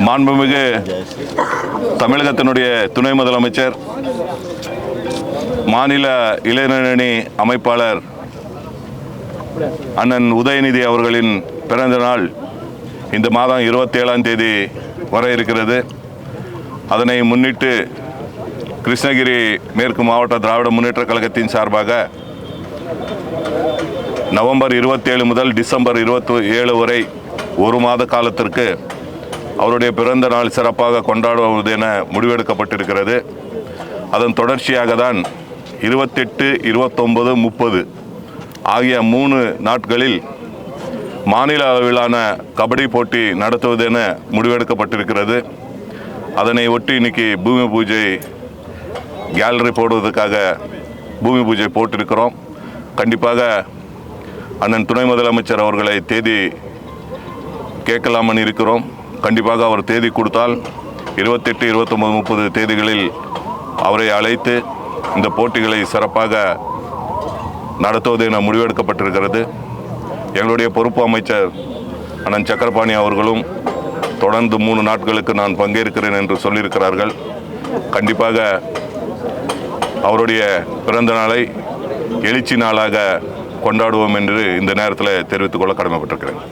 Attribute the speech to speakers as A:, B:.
A: மாண்புமிகு தமிழகத்தினுடைய துணை முதலமைச்சர், மாநில இளைஞரணி அமைப்பாளர் அண்ணன் உதயநிதி அவர்களின் பிறந்த நாள் இந்த மாதம் 27ஆம் தேதி வர இருக்கிறது. அதனை முன்னிட்டு கிருஷ்ணகிரி மேற்கு மாவட்ட திராவிட முன்னேற்றக் கழகத்தின் சார்பாக நவம்பர் 27 முதல் டிசம்பர் 27 வரை ஒரு மாத காலத்திற்கு அவருடைய பிறந்த நாள் சிறப்பாக கொண்டாடுவது என முடிவெடுக்கப்பட்டிருக்கிறது. அதன் தொடர்ச்சியாக தான் 28, 29, 30 ஆகிய 3 நாட்களில் மாநில அளவிலான கபடி போட்டி நடத்துவது என முடிவெடுக்கப்பட்டிருக்கிறது. அதனை ஒட்டி இன்னைக்கு பூமி பூஜை கேலரி போடுவதற்காக பூமி பூஜை போட்டிருக்கிறோம். கண்டிப்பாக அண்ணன் துணை முதலமைச்சர் அவர்களை தேதி கேட்கலாமன்னு இருக்கிறோம். கண்டிப்பாக அவர் தேதி கொடுத்தால் 28, 29, 30 தேதிகளில் அவரை அழைத்து இந்த போட்டிகளை சிறப்பாக நடத்துவது என முடிவெடுக்கப்பட்டிருக்கிறது. எங்களுடைய பொறுப்பு அமைச்சர் அண்ணன் சக்கரபாணி அவர்களும் தொடர்ந்து 3 நாட்களுக்கு நான் பங்கேற்கிறேன் என்று சொல்லியிருக்கிறார்கள். கண்டிப்பாக அவருடைய பிறந்த நாளை எழுச்சி நாளாக கொண்டாடுவோம் என்று இந்த நேரத்தில் தெரிவித்துக் கொள்ள கடமைப்பட்டிருக்கிறேன்.